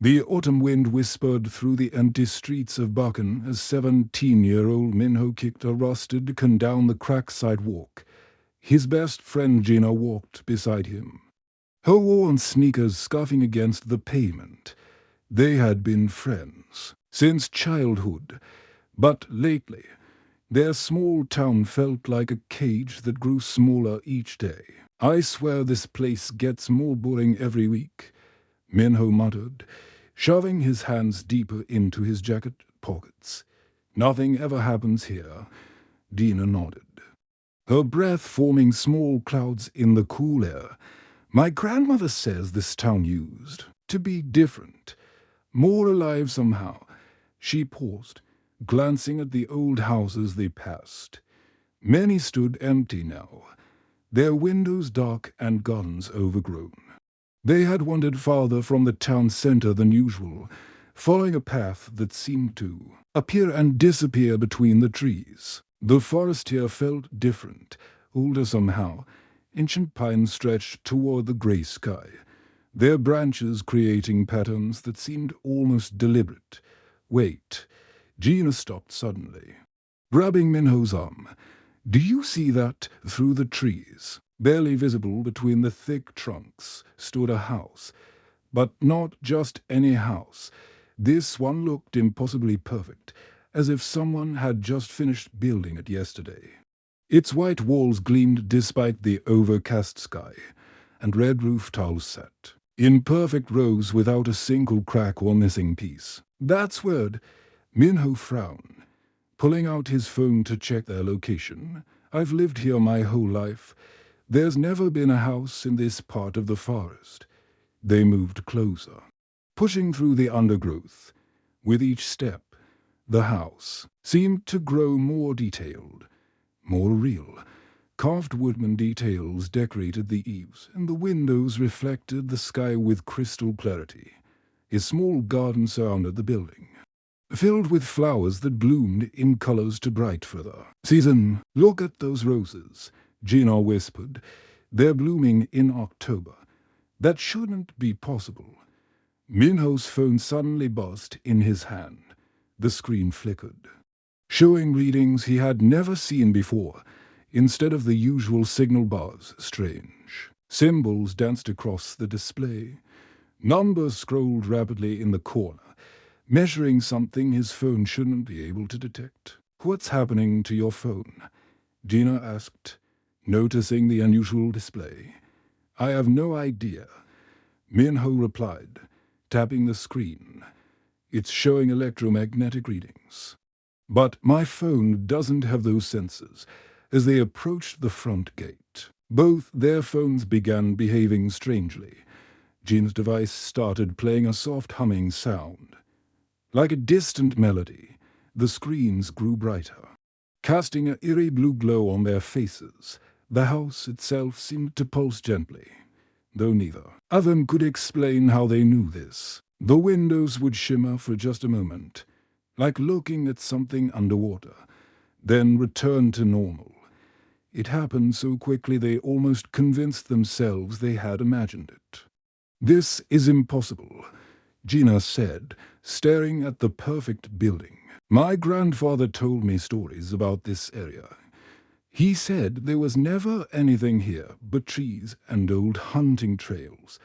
The autumn wind whispered through the empty streets of Bakken as 17-year-old Minho kicked a rusted can down the cracked sidewalk. His best friend Gina walked beside him, her worn sneakers scuffing against the pavement. They had been friends since childhood, but lately their small town felt like a cage that grew smaller each day. "I swear this place gets more boring every week," Minho muttered, shoving his hands deeper into his jacket pockets. "Nothing ever happens here," Dina nodded, her breath forming small clouds in the cool air. "My grandmother says this town used to be different, more alive somehow." She paused, glancing at the old houses they passed. Many stood empty now, their windows dark and gardens overgrown. They had wandered farther from the town center than usual, following a path that seemed to appear and disappear between the trees. The forest here felt different, older somehow. Ancient pines stretched toward the gray sky, their branches creating patterns that seemed almost deliberate. "Wait." Gina stopped suddenly, grabbing Minho's arm. "Do you see that through the trees?" Barely visible between the thick trunks stood a house, but not just any house. This one looked impossibly perfect, as if someone had just finished building it yesterday. Its white walls gleamed despite the overcast sky, and red roof tiles sat in perfect rows without a single crack or missing piece. "That's weird." Minho frowned, pulling out his phone to check their location. "I've lived here my whole life. There's never been a house in this part of the forest." They moved closer, pushing through the undergrowth. With each step, the house seemed to grow more detailed, more real. Carved woodman details decorated the eaves, and the windows reflected the sky with crystal clarity. A small garden surrounded the building, filled with flowers that bloomed in colors too bright for the season. "Look at those roses," Gina whispered. "They're blooming in October. That shouldn't be possible." Minho's phone suddenly buzzed in his hand. The screen flickered, showing readings he had never seen before. Instead of the usual signal bars, strange symbols danced across the display. Numbers scrolled rapidly in the corner, measuring something his phone shouldn't be able to detect. "What's happening to your phone?" Gina asked, noticing the unusual display. "I have no idea," Minho replied, tapping the screen. "It's showing electromagnetic readings. But my phone doesn't have those sensors." As they approached the front gate, both their phones began behaving strangely. Gina's device started playing a soft humming sound. Like a distant melody, the screens grew brighter, casting an eerie blue glow on their faces. The house itself seemed to pulse gently, though neither of them could explain how they knew this. The windows would shimmer for just a moment, like looking at something underwater, then return to normal. It happened so quickly they almost convinced themselves they had imagined it. "This is impossible," Gina said, staring at the perfect building. "My grandfather told me stories about this area. He said there was never anything here but trees and old hunting trails."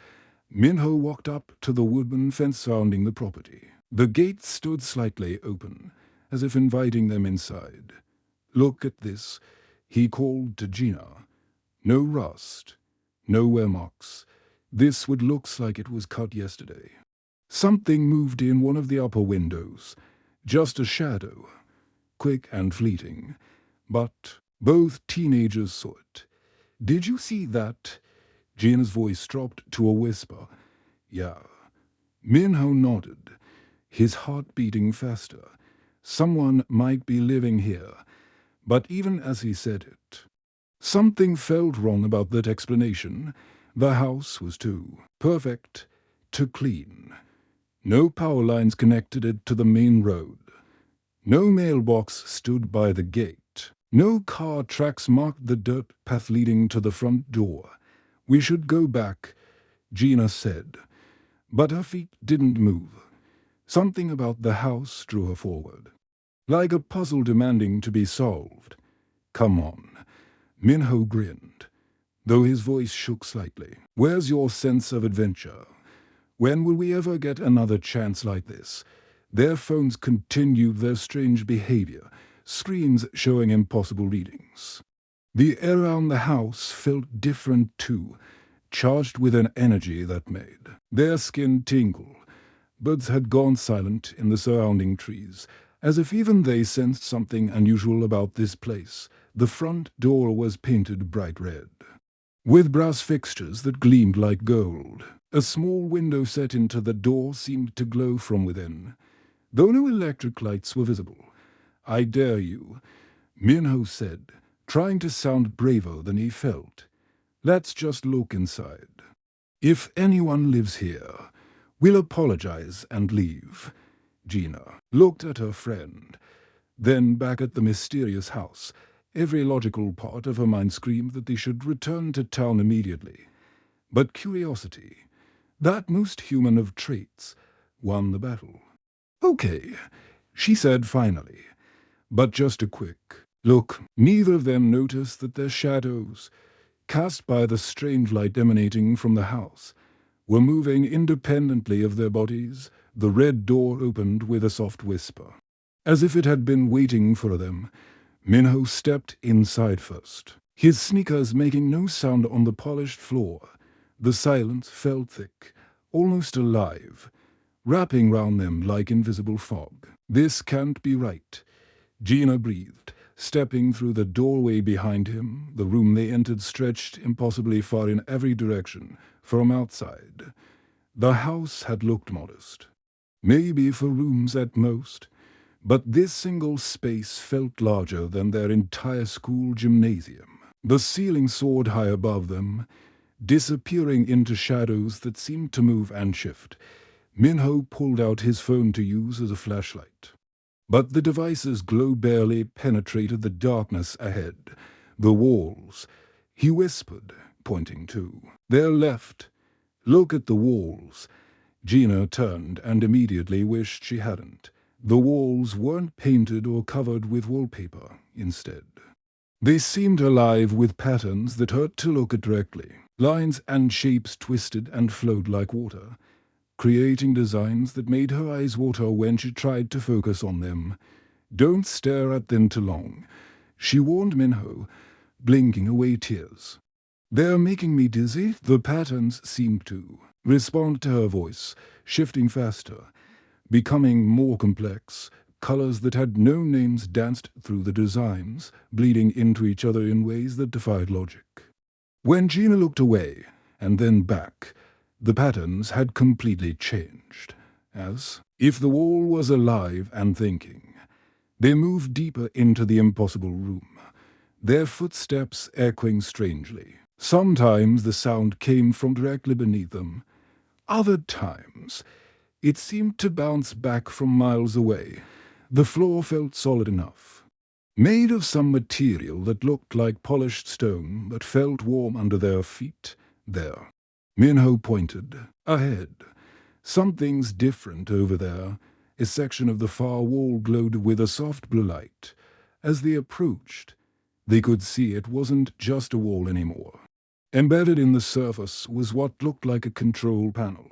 Minho walked up to the woodman fence surrounding the property. The gate stood slightly open, as if inviting them inside. "Look at this," he called to Gina. "No rust, no wear marks. This wood looks like it was cut yesterday." Something moved in one of the upper windows, just a shadow, quick and fleeting, but both teenagers saw it. "Did you see that?" Gina's voice dropped to a whisper. "Yeah." Minho nodded, his heart beating faster. Someone might be living here. But even as he said it, something felt wrong about that explanation. The house was too perfect, too clean. No power lines connected it to the main road. No mailbox stood by the gate. No car tracks marked the dirt path leading to the front door. "We should go back," Gina said, But her feet didn't move. Something about the house drew her forward, like a puzzle demanding to be solved. "Come on." Minho grinned, though his voice shook slightly. "Where's your sense of adventure? When will we ever get another chance like this?" Their phones continued their strange behavior, screens showing impossible readings. The air around the house felt different too, charged with an energy that made their skin tingle. Birds had gone silent in the surrounding trees, as if even they sensed something unusual about this place. The front door was painted bright red, with brass fixtures that gleamed like gold. A small window set into the door seemed to glow from within, though no electric lights were visible. "I dare you," Minho said, trying to sound braver than he felt. "Let's just look inside. If anyone lives here, we'll apologize and leave." Gina looked at her friend, then back at the mysterious house. Every logical part of her mind screamed that they should return to town immediately. But curiosity, that most human of traits, won the battle. "Okay," she said finally, but just a quick look. Neither of them noticed that their shadows, cast by the strange light emanating from the house, were moving independently of their bodies. The red door opened with a soft whisper, as if it had been waiting for them. Minho stepped inside first, his sneakers making no sound on the polished floor. The silence felt thick, almost alive, wrapping round them like invisible fog. "This can't be right," Gina breathed, stepping through the doorway behind him. The room they entered stretched impossibly far in every direction from outside. The house had looked modest, maybe 4 rooms at most, but this single space felt larger than their entire school gymnasium. The ceiling soared high above them, disappearing into shadows that seemed to move and shift. Minho pulled out his phone to use as a flashlight, but the device's glow barely penetrated the darkness ahead. "The walls," he whispered, pointing to their left. "Look at the walls." Gina turned and immediately wished she hadn't. The walls weren't painted or covered with wallpaper. Instead, they seemed alive with patterns that hurt to look at directly. Lines and shapes twisted and flowed like water, creating designs that made her eyes water when she tried to focus on them. "Don't stare at them too long," she warned Minho, blinking away tears. "They're making me dizzy." The patterns seemed to respond to her voice, shifting faster, becoming more complex. Colors that had no names danced through the designs, bleeding into each other in ways that defied logic. When Gina looked away, and then back, the patterns had completely changed, as if the wall was alive and thinking. They moved deeper into the impossible room, their footsteps echoing strangely. Sometimes the sound came from directly beneath them. Other times, it seemed to bounce back from miles away. The floor felt solid enough, made of some material that looked like polished stone but felt warm under their feet. "There," Minho pointed. "Ahead. Something's different over there." A section of the far wall glowed with a soft blue light. As they approached, they could see it wasn't just a wall anymore. Embedded in the surface was what looked like a control panel,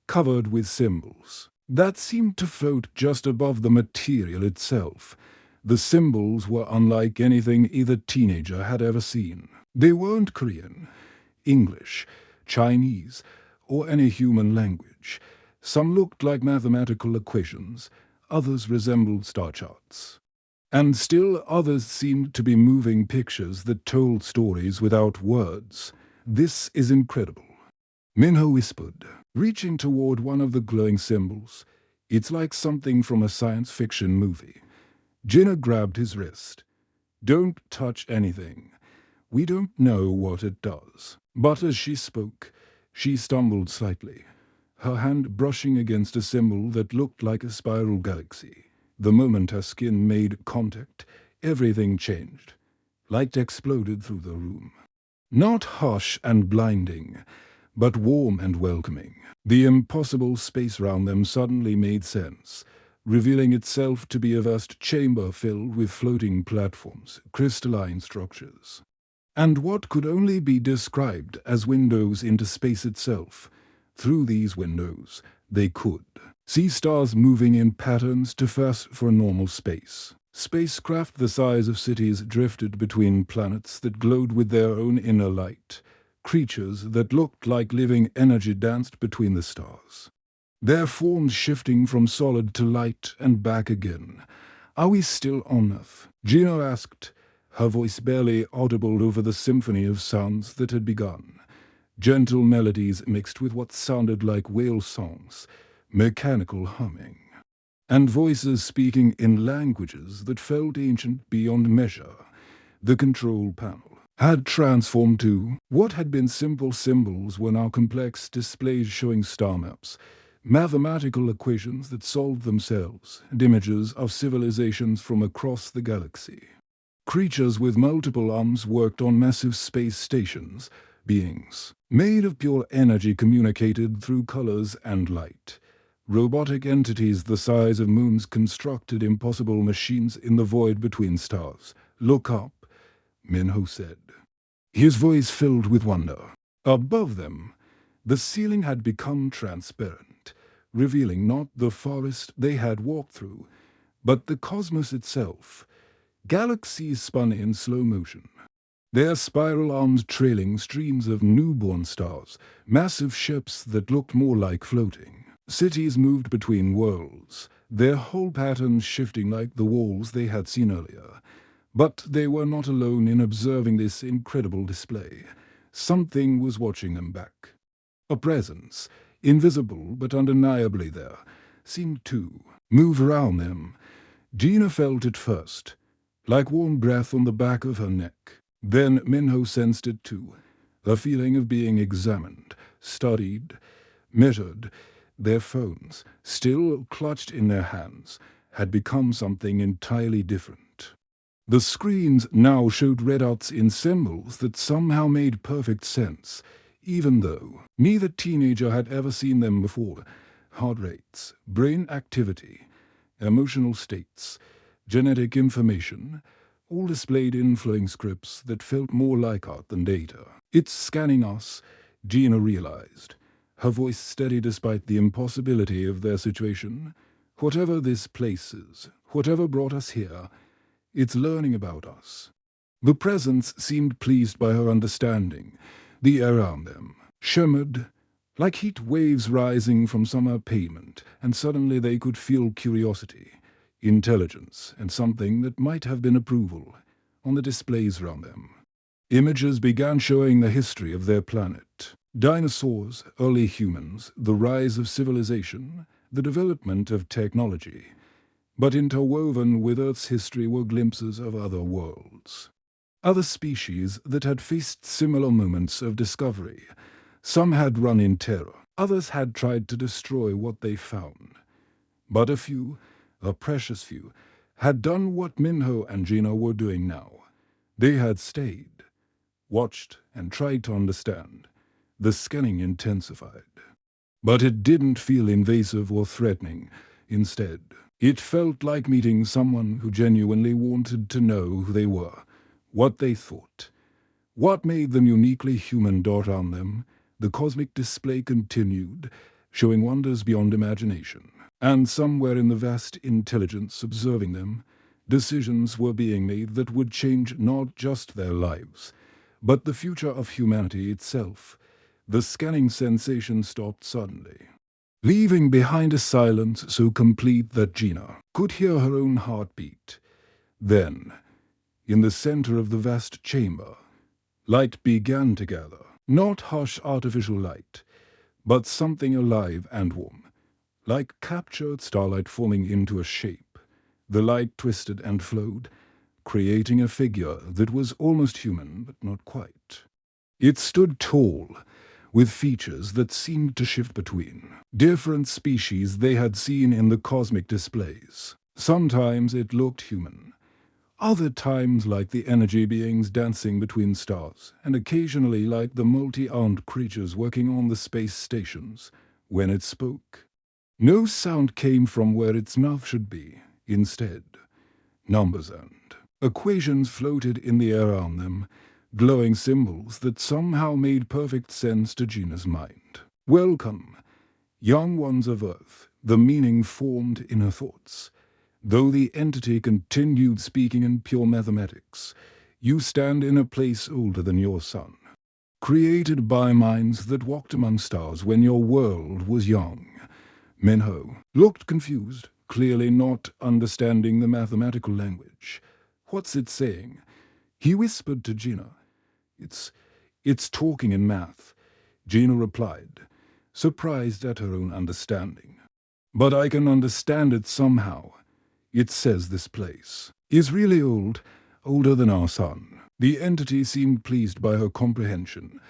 covered with symbols that seemed to float just above the material itself. The symbols were unlike anything either teenager had ever seen. They weren't Korean, English, Chinese, or any human language. Some looked like mathematical equations, others resembled star charts. And still others seemed to be moving pictures that told stories without words. "This is incredible," Minho whispered, reaching toward one of the glowing symbols. "It's like something from a science fiction movie." Gina grabbed his wrist. "Don't touch anything. We don't know what it does." But as she spoke, she stumbled slightly, her hand brushing against a symbol that looked like a spiral galaxy. The moment her skin made contact, everything changed. Light exploded through the room. Not harsh and blinding, but warm and welcoming. The impossible space around them suddenly made sense, revealing itself to be a vast chamber filled with floating platforms, crystalline structures, and what could only be described as windows into space itself. Through these windows, they could see stars moving in patterns too fast for normal space. Spacecraft the size of cities drifted between planets that glowed with their own inner light. Creatures that looked like living energy danced between the stars, their forms shifting from solid to light and back again. "Are we still on Earth?" Gino asked, her voice barely audible over the symphony of sounds that had begun. Gentle melodies mixed with what sounded like whale songs, mechanical humming, and voices speaking in languages that felt ancient beyond measure. The control panel had transformed to what had been simple symbols were now complex displays showing star maps, mathematical equations that solved themselves, and images of civilizations from across the galaxy. Creatures with multiple arms worked on massive space stations. Beings made of pure energy communicated through colors and light. Robotic entities the size of moons constructed impossible machines in the void between stars. "Look up," Minho said, his voice filled with wonder. Above them, the ceiling had become transparent, revealing not the forest they had walked through, but the cosmos itself. Galaxies spun in slow motion, their spiral arms trailing streams of newborn stars, massive ships that looked more like floating. Cities moved between worlds, their whole patterns shifting like the walls they had seen earlier. But they were not alone in observing this incredible display. Something was watching them back. A presence, invisible but undeniably there, seemed to move around them. Gina felt it first, like warm breath on the back of her neck. Then Minho sensed it too, a feeling of being examined, studied, measured. Their phones, still clutched in their hands, had become something entirely different. The screens now showed readouts in symbols that somehow made perfect sense, even though neither teenager had ever seen them before. Heart rates, brain activity, emotional states, genetic information, all displayed in flowing scripts that felt more like art than data. "It's scanning us," Gina realized, her voice steady despite the impossibility of their situation. "Whatever this place is, whatever brought us here, it's learning about us." The presence seemed pleased by her understanding. The air around them shimmered like heat waves rising from summer pavement, and suddenly they could feel curiosity, intelligence, and something that might have been approval on the displays around them. Images began showing the history of their planet. Dinosaurs, early humans, the rise of civilization, the development of technology. But interwoven with Earth's history were glimpses of other worlds. Other species that had faced similar moments of discovery. Some had run in terror, others had tried to destroy what they found. But a few, a precious few, had done what Minho and Gina were doing now. They had stayed, watched, and tried to understand. The scanning intensified. But it didn't feel invasive or threatening. Instead, it felt like meeting someone who genuinely wanted to know who they were, what they thought, what made them uniquely human. Around them, the cosmic display continued, showing wonders beyond imagination. And somewhere in the vast intelligence observing them, decisions were being made that would change not just their lives, but the future of humanity itself. The scanning sensation stopped suddenly, leaving behind a silence so complete that Gina could hear her own heartbeat. Then, in the center of the vast chamber, light began to gather. Not harsh artificial light, but something alive and warm, like captured starlight forming into a shape. The light twisted and flowed, creating a figure that was almost human, but not quite. It stood tall, with features that seemed to shift between different species they had seen in the cosmic displays. Sometimes it looked human, Other times like the energy beings dancing between stars, and occasionally like the multi-armed creatures working on the space stations. When it spoke, no sound came from where its mouth should be. Instead, numbers and equations floated in the air around them, glowing symbols that somehow made perfect sense to Gina's mind. "Welcome, young ones of Earth," the meaning formed in her thoughts. Though the entity continued speaking in pure mathematics, "You stand in a place older than your sun, created by minds that walked among stars when your world was young." Minho looked confused, clearly not understanding the mathematical language. "What's it saying?" He whispered to Gina. It's talking in math," Gina replied, surprised at her own understanding. "But I can understand it somehow. It says this place is really old, older than our sun." The entity seemed pleased by her comprehension.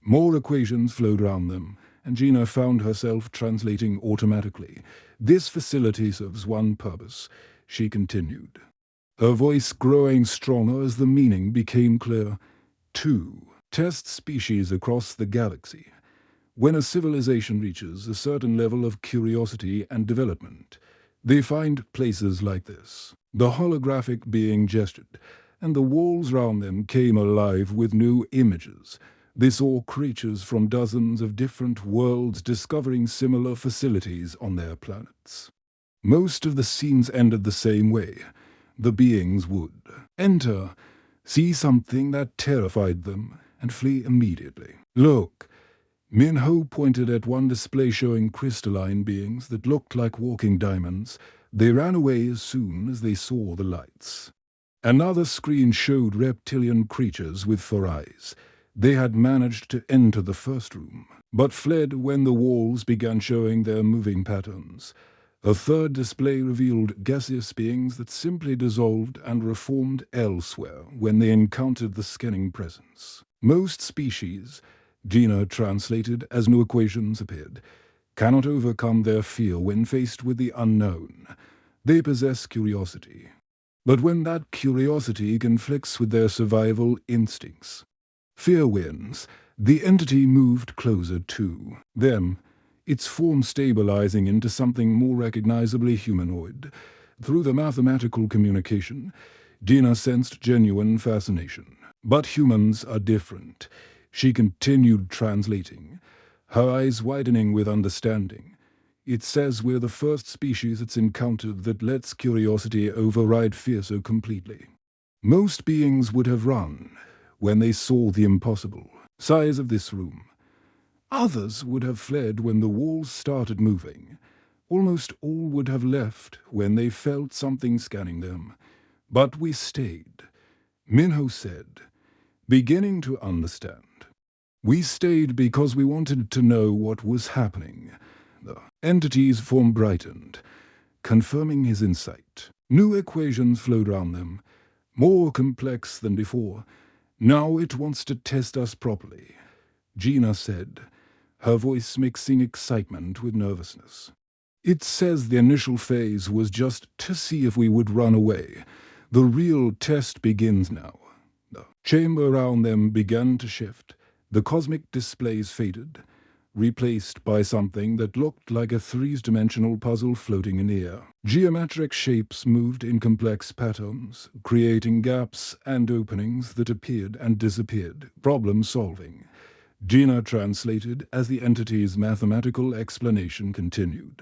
More equations flowed around them, and Gina found herself translating automatically. "This facility serves one purpose," she continued, her voice growing stronger as the meaning became clear. "To test species across the galaxy. When a civilization reaches a certain level of curiosity and development, they find places like this." The holographic being gestured, and the walls round them came alive with new images. They saw creatures from dozens of different worlds discovering similar facilities on their planets. Most of the scenes ended the same way. The beings would enter, see something that terrified them, and flee immediately. "Look." Minho pointed at one display showing crystalline beings that looked like walking diamonds. They ran away as soon as they saw the lights. Another screen showed reptilian creatures with 4 eyes. They had managed to enter the first room, but fled when the walls began showing their moving patterns. A third display revealed gaseous beings that simply dissolved and reformed elsewhere when they encountered the scanning presence. Most species, Gina translated as new equations appeared, cannot overcome their fear when faced with the unknown. They possess curiosity. But when that curiosity conflicts with their survival instincts, fear wins. The entity moved closer to them, its form stabilizing into something more recognizably humanoid. Through the mathematical communication, Gina sensed genuine fascination. "But humans are different," she continued translating, her eyes widening with understanding. "It says we're the first species it's encountered that lets curiosity override fear so completely. Most beings would have run when they saw the impossible size of this room. Others would have fled when the walls started moving. Almost all would have left when they felt something scanning them. But we stayed," Minho said, beginning to understand. "We stayed because we wanted to know what was happening." The entity's form brightened, confirming his insight. New equations flowed around them, more complex than before. "Now it wants to test us properly," Gina said, her voice mixing excitement with nervousness. "It says the initial phase was just to see if we would run away. The real test begins now." The chamber around them began to shift. The cosmic displays faded, replaced by something that looked like a three-dimensional puzzle floating in the air. Geometric shapes moved in complex patterns, creating gaps and openings that appeared and disappeared. Problem solving, Gina translated as the entity's mathematical explanation continued.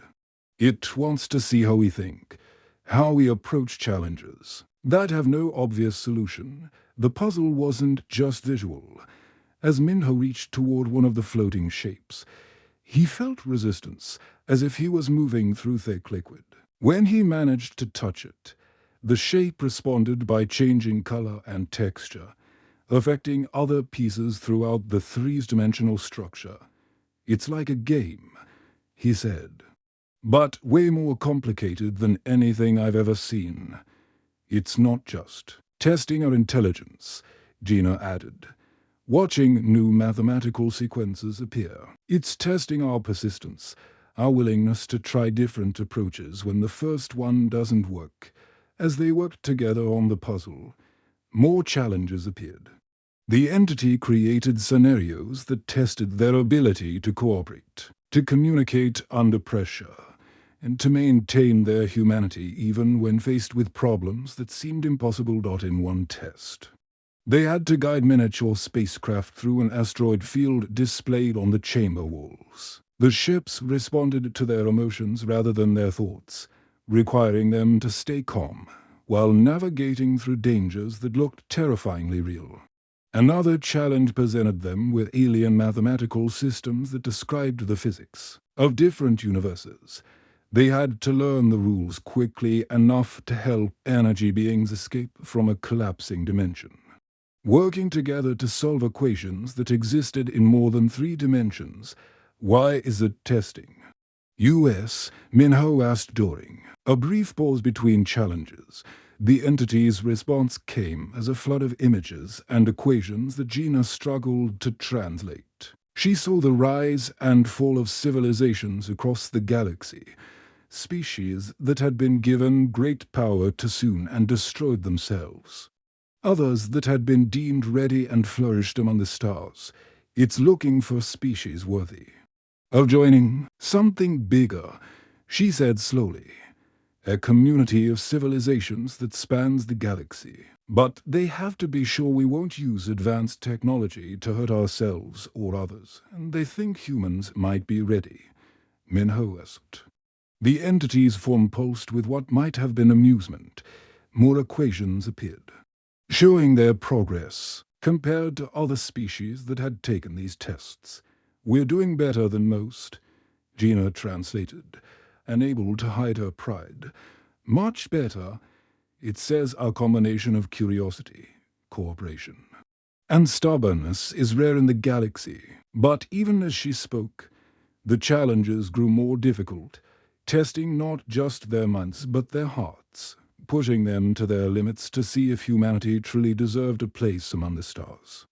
"It wants to see how we think, how we approach challenges that have no obvious solution." The puzzle wasn't just visual. As Minho reached toward one of the floating shapes, he felt resistance, as if he was moving through thick liquid. When he managed to touch it, the shape responded by changing color and texture, affecting other pieces throughout the three-dimensional structure. "It's like a game," he said, "but way more complicated than anything I've ever seen." "It's not just testing our intelligence," Gina added, watching new mathematical sequences appear. "It's testing our persistence, our willingness to try different approaches when the first one doesn't work." As they worked together on the puzzle, more challenges appeared. The entity created scenarios that tested their ability to cooperate, to communicate under pressure, and to maintain their humanity even when faced with problems that seemed impossible. In one test, they had to guide miniature spacecraft through an asteroid field displayed on the chamber walls. The ships responded to their emotions rather than their thoughts, requiring them to stay calm while navigating through dangers that looked terrifyingly real. Another challenge presented them with alien mathematical systems that described the physics of different universes. They had to learn the rules quickly enough to help energy beings escape from a collapsing dimension. Working together to solve equations that existed in more than 3 dimensions. Why is it testing? U.S. Minho asked during a brief pause between challenges. The entity's response came as a flood of images and equations that Gina struggled to translate. She saw the rise and fall of civilizations across the galaxy, species that had been given great power too soon and destroyed themselves. Others that had been deemed ready and flourished among the stars. It's looking for species worthy of joining something bigger, she said slowly. A community of civilizations that spans the galaxy. But they have to be sure we won't use advanced technology to hurt ourselves or others, and they think humans might be ready, Minho asked. The entities formed pulsed with what might have been amusement. More equations appeared, showing their progress compared to other species that had taken these tests. We're doing better than most, Gina translated, unable to hide her pride. Much better, it says, a combination of curiosity, cooperation, and stubbornness is rare in the galaxy. But even as she spoke, the challenges grew more difficult, testing not just their minds but their hearts, pushing them to their limits to see if humanity truly deserved a place among the stars.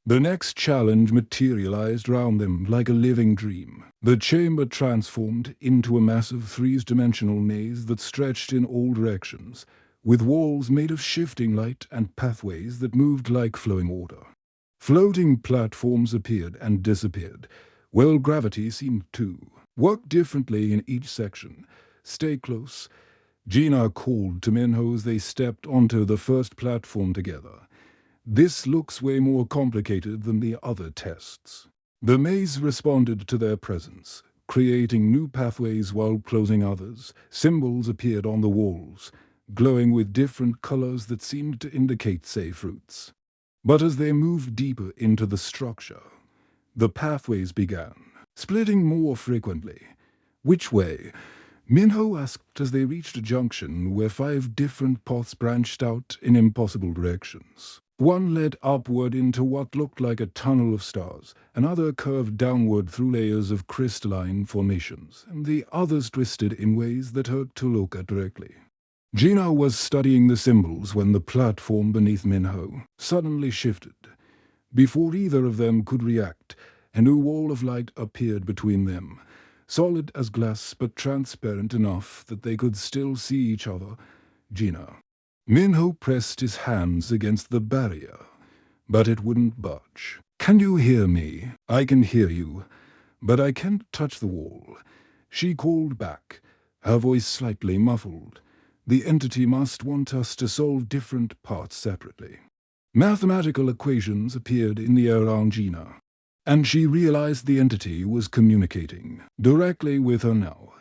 The next challenge materialized around them like a living dream. The chamber transformed into a massive 3-dimensional maze that stretched in all directions, with walls made of shifting light and pathways that moved like flowing water. Floating platforms appeared and disappeared, while gravity seemed to work differently in each section. Stay close, Gina called to Minho as they stepped onto the first platform together. This looks way more complicated than the other tests. The maze responded to their presence, creating new pathways while closing others. Symbols appeared on the walls, glowing with different colors that seemed to indicate safe routes. But as they moved deeper into the structure, the pathways began splitting more frequently. Which way? Minho asked as they reached a junction where 5 different paths branched out in impossible directions. One led upward into what looked like a tunnel of stars, another curved downward through layers of crystalline formations, and the others twisted in ways that hurt to look at directly. Gina was studying the symbols when the platform beneath Minho suddenly shifted. Before either of them could react, a new wall of light appeared between them, solid as glass but transparent enough that they could still see each other. Gina. Minho pressed his hands against the barrier, but it wouldn't budge. Can you hear me? I can hear you, but I can't touch the wall, she called back, her voice slightly muffled. The entity must want us to solve different parts separately. Mathematical equations appeared in the air around Gina, and she realized the entity was communicating directly with her now.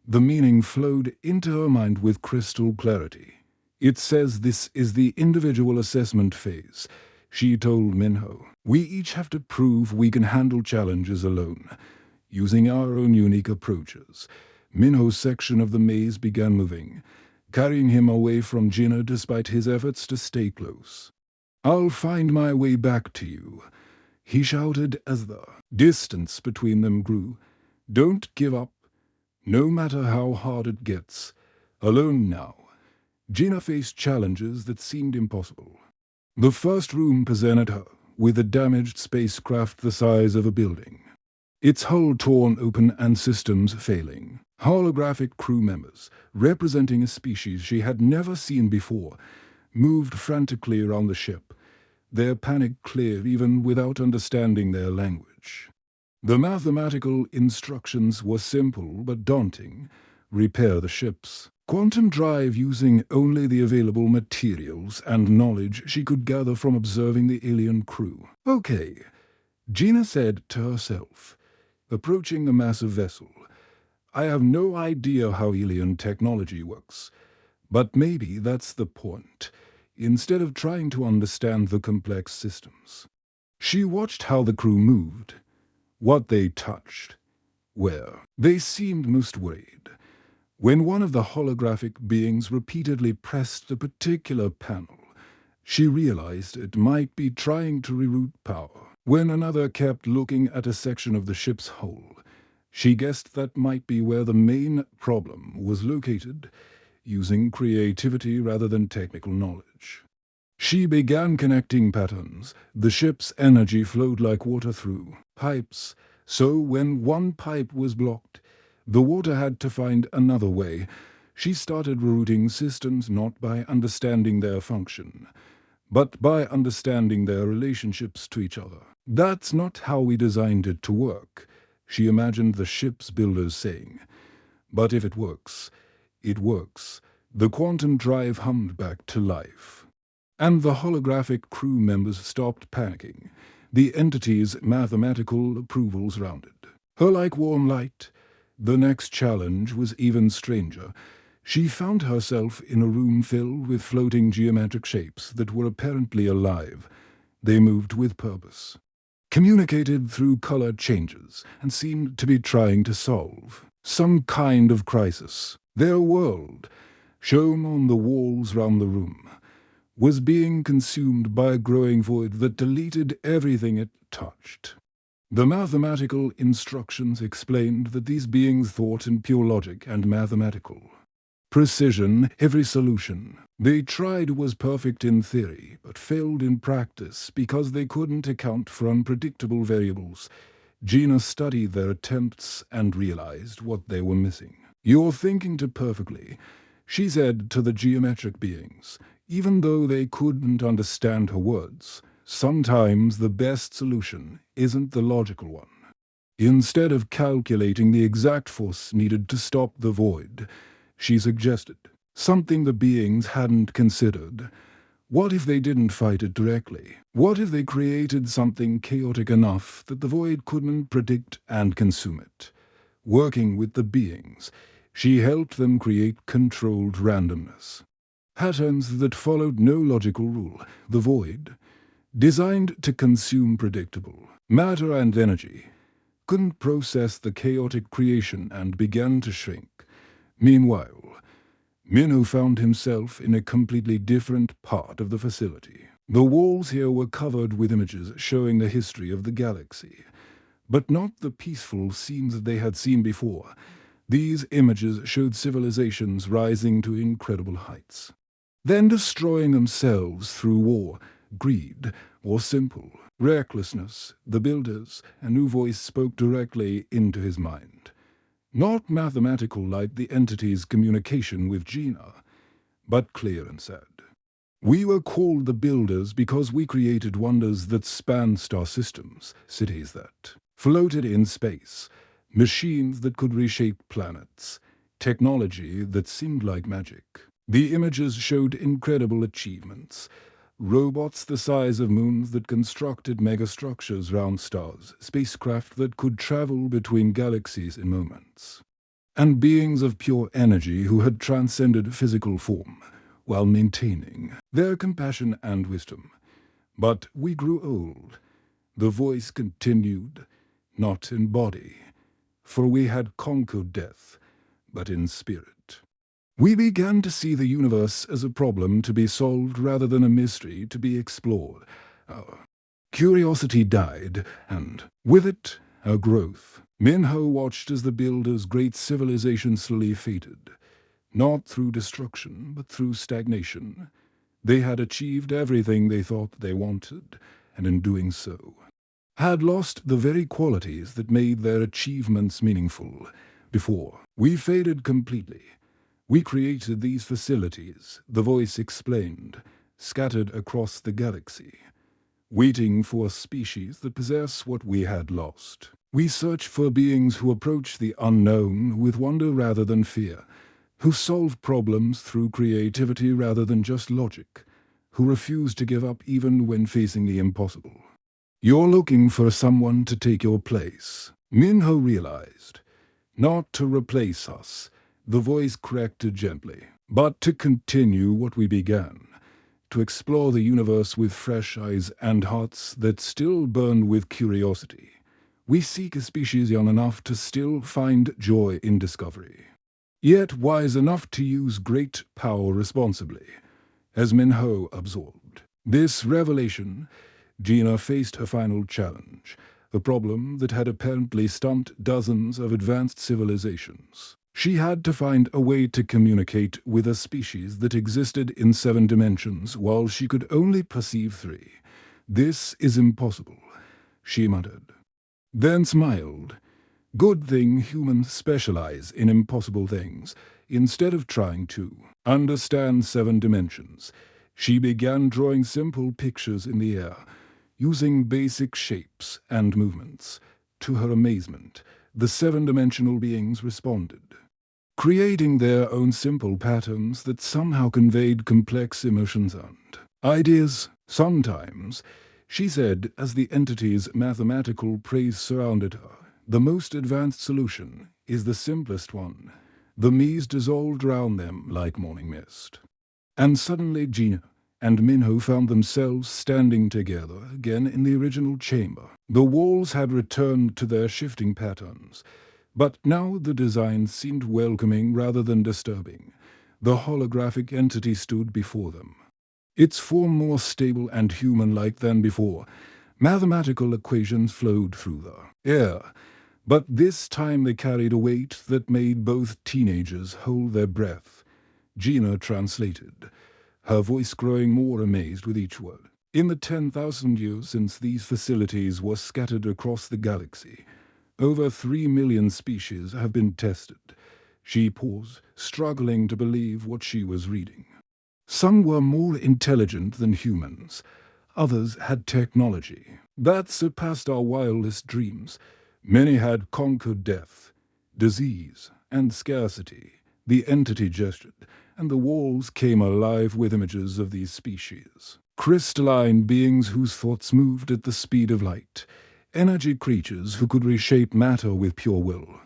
The meaning flowed into her mind with crystal clarity. It says this is the individual assessment phase, she told Minho. We each have to prove we can handle challenges alone, using our own unique approaches. Minho's section of the maze began moving, carrying him away from Gina despite his efforts to stay close. I'll find my way back to you, he shouted as the distance between them grew. Don't give up, no matter how hard it gets. Alone now, Gina faced challenges that seemed impossible. The first room presented her with a damaged spacecraft the size of a building, its hull torn open and systems failing. Holographic crew members, representing a species she had never seen before, moved frantically around the ship, their panic clear even without understanding their language. The mathematical instructions were simple but daunting. Repair the ships. Quantum drive using only the available materials and knowledge she could gather from observing the alien crew. Okay, Gina said to herself, approaching the massive vessel. I have no idea how alien technology works, but maybe that's the point, instead of trying to understand the complex systems. She watched how the crew moved, what they touched, where. They seemed most worried. When one of the holographic beings repeatedly pressed a particular panel, she realized it might be trying to reroute power. When another kept looking at a section of the ship's hull, she guessed that might be where the main problem was located, using creativity rather than technical knowledge. She began connecting patterns. The ship's energy flowed like water through pipes, so when one pipe was blocked, the water had to find another way. She started rerouting systems not by understanding their function, but by understanding their relationships to each other. That's not how we designed it to work, she imagined the ship's builders saying. But if it works, it works. The quantum drive hummed back to life. And the holographic crew members stopped panicking, the entity's mathematical approvals rounded. Her like warm light. The next challenge was even stranger. She found herself in a room filled with floating geometric shapes that were apparently alive. They moved with purpose, communicated through color changes, and seemed to be trying to solve some kind of crisis. Their world, shown on the walls round the room, was being consumed by a growing void that deleted everything it touched. The mathematical instructions explained that these beings thought in pure logic and mathematical precision. Every solution they tried was perfect in theory, but failed in practice because they couldn't account for unpredictable variables. Gina studied their attempts and realized what they were missing. You're thinking too perfectly, she said to the geometric beings, even though they couldn't understand her words. Sometimes the best solution isn't the logical one. Instead of calculating the exact force needed to stop the void, she suggested something the beings hadn't considered. What if they didn't fight it directly? What if they created something chaotic enough that the void couldn't predict and consume it? Working with the beings, she helped them create controlled randomness. Patterns that followed no logical rule. The void, designed to consume predictable matter and energy, couldn't process the chaotic creation and began to shrink. Meanwhile, Minho found himself in a completely different part of the facility. The walls here were covered with images showing the history of the galaxy, but not the peaceful scenes that they had seen before. These images showed civilizations rising to incredible heights, then destroying themselves through war, greed, or simple recklessness. The builders, a new voice spoke directly into his mind. Not mathematical like the entity's communication with Gina, but clear and sad. We were called the Builders because we created wonders that spanned star systems, cities that floated in space, machines that could reshape planets, technology that seemed like magic. The images showed incredible achievements. Robots the size of moons that constructed megastructures round stars, spacecraft that could travel between galaxies in moments, and beings of pure energy who had transcended physical form while maintaining their compassion and wisdom. But we grew old. The voice continued, not in body, for we had conquered death, but in spirit. We began to see the universe as a problem to be solved rather than a mystery to be explored. Our curiosity died, and with it, our growth. Minho watched as the Builders' great civilization slowly faded, not through destruction, but through stagnation. They had achieved everything they thought they wanted, and in doing so, had lost the very qualities that made their achievements meaningful. Before, we faded completely. We created these facilities, the voice explained, scattered across the galaxy, waiting for species that possess what we had lost. We search for beings who approach the unknown with wonder rather than fear, who solve problems through creativity rather than just logic, who refuse to give up even when facing the impossible. You're looking for someone to take your place, Minho realized. Not to replace us, the voice corrected gently, but to continue what we began, to explore the universe with fresh eyes and hearts that still burn with curiosity. We seek a species young enough to still find joy in discovery, yet wise enough to use great power responsibly, as Minho absorbed this revelation. Gina faced her final challenge, the problem that had apparently stumped dozens of advanced civilizations. She had to find a way to communicate with a species that existed in 7 dimensions while she could only perceive 3. "This is impossible," she muttered, then smiled. Good thing humans specialize in impossible things. Instead of trying to understand 7 dimensions, she began drawing simple pictures in the air, using basic shapes and movements. To her amazement, the 7-dimensional beings responded, creating their own simple patterns that somehow conveyed complex emotions and ideas. Sometimes, she said as the entity's mathematical praise surrounded her, the most advanced solution is the simplest one. The Mies dissolved round them like morning mist. And suddenly Gina and Minho found themselves standing together again in the original chamber. The walls had returned to their shifting patterns, but now the design seemed welcoming rather than disturbing. The holographic entity stood before them, its form more stable and human-like than before. Mathematical equations flowed through the air, but this time they carried a weight that made both teenagers hold their breath. Gina translated, her voice growing more amazed with each word. In the 10,000 years since these facilities were scattered across the galaxy, over 3 million species have been tested. She paused, struggling to believe what she was reading. Some were more intelligent than humans. Others had technology that surpassed our wildest dreams. Many had conquered death, disease, and scarcity. The entity gestured, and the walls came alive with images of these species. Crystalline beings whose thoughts moved at the speed of light. Energy creatures who could reshape matter with pure will.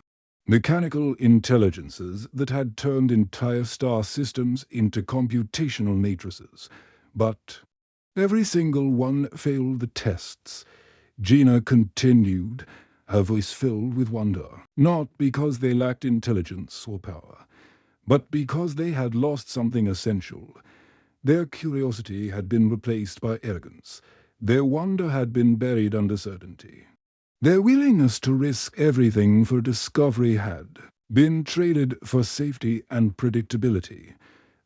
Mechanical intelligences that had turned entire star systems into computational matrices. But every single one failed the tests. Gina continued, her voice filled with wonder, not because they lacked intelligence or power, but because they had lost something essential. Their curiosity had been replaced by arrogance. Their wonder had been buried under certainty. Their willingness to risk everything for discovery had been traded for safety and predictability.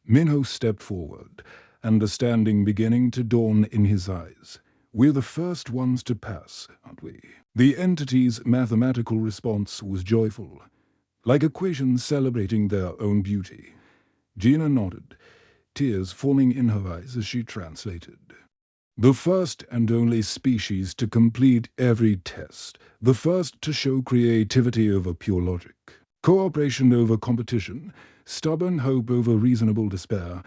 Minho stepped forward, understanding beginning to dawn in his eyes. "We're the first ones to pass, aren't we?" The entity's mathematical response was joyful, like equations celebrating their own beauty. Gina nodded, tears forming in her eyes as she translated. "The first and only species to complete every test, the first to show creativity over pure logic, cooperation over competition, stubborn hope over reasonable despair."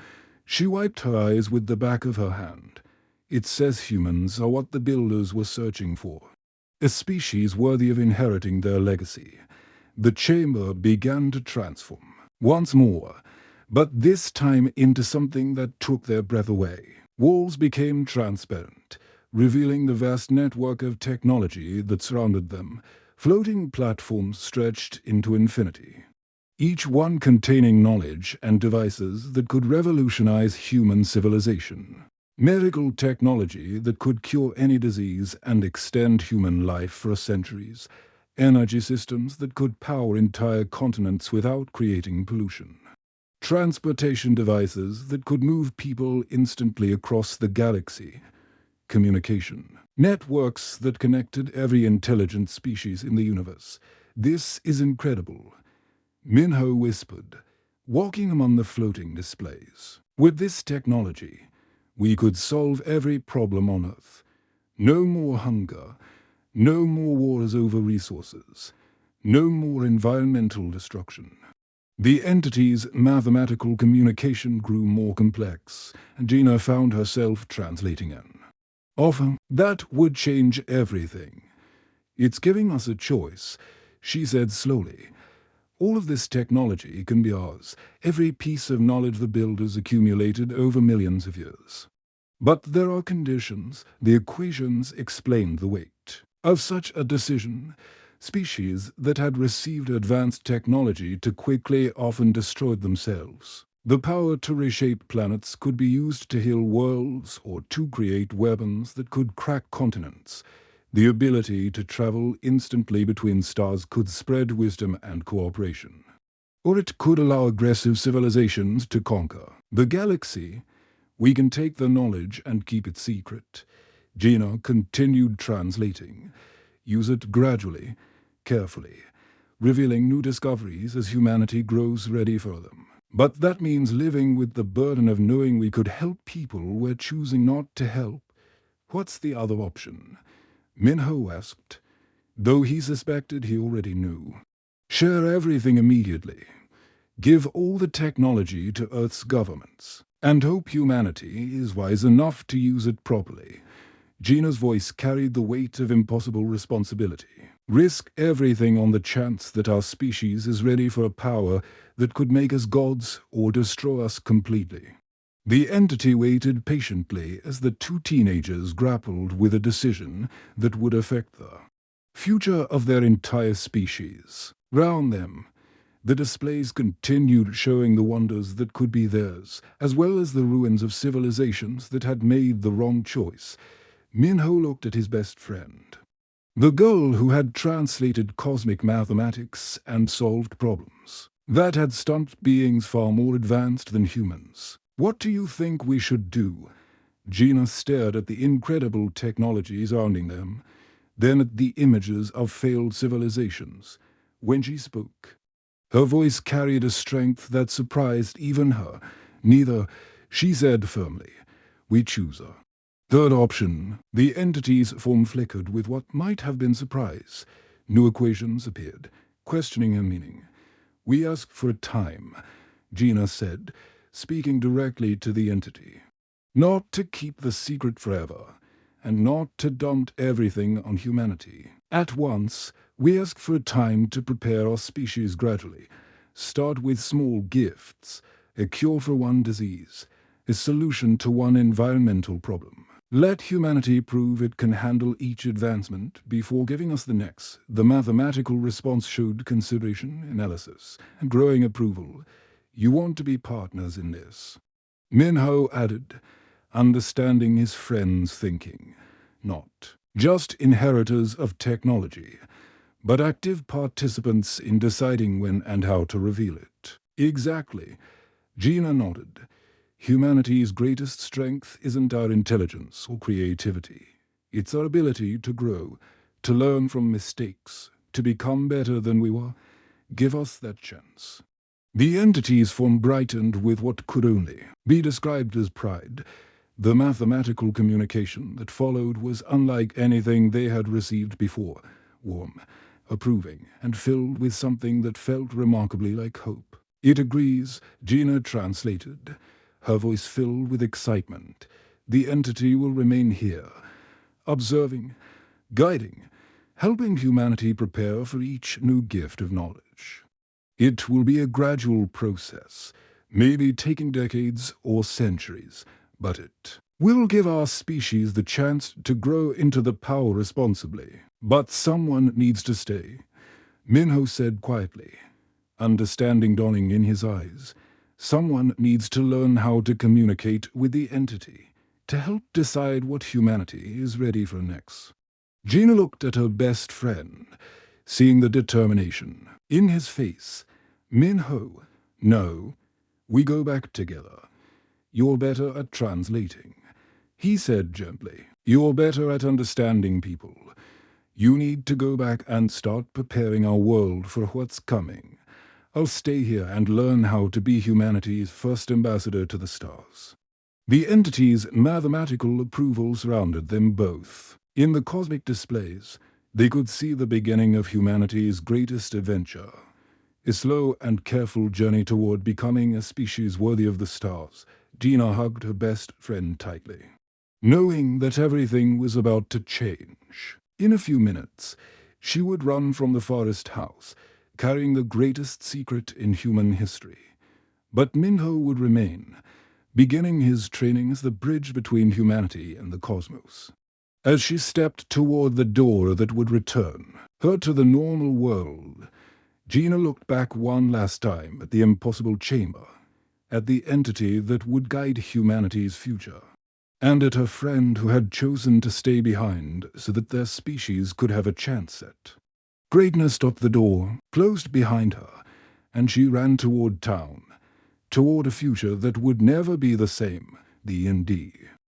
She wiped her eyes with the back of her hand. "It says humans are what the builders were searching for, a species worthy of inheriting their legacy." The chamber began to transform once more, but this time into something that took their breath away. Walls became transparent, revealing the vast network of technology that surrounded them. Floating platforms stretched into infinity, each one containing knowledge and devices that could revolutionize human civilization. Medical technology that could cure any disease and extend human life for centuries. Energy systems that could power entire continents without creating pollution. Transportation devices that could move people instantly across the galaxy. Communication networks that connected every intelligent species in the universe. This is incredible. Minho whispered, walking among the floating displays. With this technology, we could solve every problem on Earth. No more hunger, no more wars over resources, no more environmental destruction. The entity's mathematical communication grew more complex, and Gina found herself translating an offer that would change everything. It's giving us a choice, she said slowly. All of this technology can be ours, every piece of knowledge the builders accumulated over millions of years. But there are conditions. The equations explained the weight of such a decision. Species that had received advanced technology too quickly often destroyed themselves. The power to reshape planets could be used to heal worlds or to create weapons that could crack continents. The ability to travel instantly between stars could spread wisdom and cooperation. Or it could allow aggressive civilizations to conquer the galaxy. We can take the knowledge and keep it secret. Gina continued translating. Use it gradually, carefully, revealing new discoveries as humanity grows ready for them. But that means living with the burden of knowing we could help people we're choosing not to help. What's the other option? Minho asked, though he suspected he already knew. Share everything immediately. Give all the technology to Earth's governments, and hope humanity is wise enough to use it properly. Gina's voice carried the weight of impossible responsibility. Risk everything on the chance that our species is ready for a power that could make us gods or destroy us completely. The entity waited patiently as the two teenagers grappled with a decision that would affect the future of their entire species. Round them, the displays continued showing the wonders that could be theirs, as well as the ruins of civilizations that had made the wrong choice. Minho looked at his best friend, the girl who had translated cosmic mathematics and solved problems that had stumped beings far more advanced than humans. What do you think we should do? Gina stared at the incredible technology surrounding them, then at the images of failed civilizations. When she spoke, her voice carried a strength that surprised even her. Neither, she said firmly. We choose her. Third option. The entity's form flickered with what might have been surprise. New equations appeared, questioning her meaning. We ask for a time, Gina said, speaking directly to the entity. Not to keep the secret forever, and not to dump everything on humanity. At once, we ask for a time to prepare our species gradually. Start with small gifts, a cure for one disease, a solution to one environmental problem. Let humanity prove it can handle each advancement before giving us the next. The mathematical response showed consideration, analysis, and growing approval. You want to be partners in this. Minho added, understanding his friend's thinking. Not just inheritors of technology, but active participants in deciding when and how to reveal it. Exactly. Gina nodded. Humanity's greatest strength isn't our intelligence or creativity. It's our ability to grow, to learn from mistakes, to become better than we were. Give us that chance. The entity's form brightened with what could only be described as pride. The mathematical communication that followed was unlike anything they had received before. Warm, approving, and filled with something that felt remarkably like hope. It agrees, Gina translated, her voice filled with excitement. The entity will remain here, observing, guiding, helping humanity prepare for each new gift of knowledge. It will be a gradual process, maybe taking decades or centuries, but it will give our species the chance to grow into the power responsibly. But someone needs to stay, Minho said quietly, understanding dawning in his eyes. Someone needs to learn how to communicate with the entity, to help decide what humanity is ready for next. Gina looked at her best friend, seeing the determination in his face. Minho, no, we go back together. You're better at translating, he said gently. You're better at understanding people. You need to go back and start preparing our world for what's coming. I'll stay here and learn how to be humanity's first ambassador to the stars." The entity's mathematical approval surrounded them both. In the cosmic displays, they could see the beginning of humanity's greatest adventure. A slow and careful journey toward becoming a species worthy of the stars. Gina hugged her best friend tightly, knowing that everything was about to change. In a few minutes, she would run from the forest house, carrying the greatest secret in human history. But Minho would remain, beginning his training as the bridge between humanity and the cosmos. As she stepped toward the door that would return her to the normal world, Gina looked back one last time at the impossible chamber, at the entity that would guide humanity's future, and at her friend who had chosen to stay behind so that their species could have a chance at. Greatness stopped the door, closed behind her, and she ran toward town, toward a future that would never be the same, the D&D.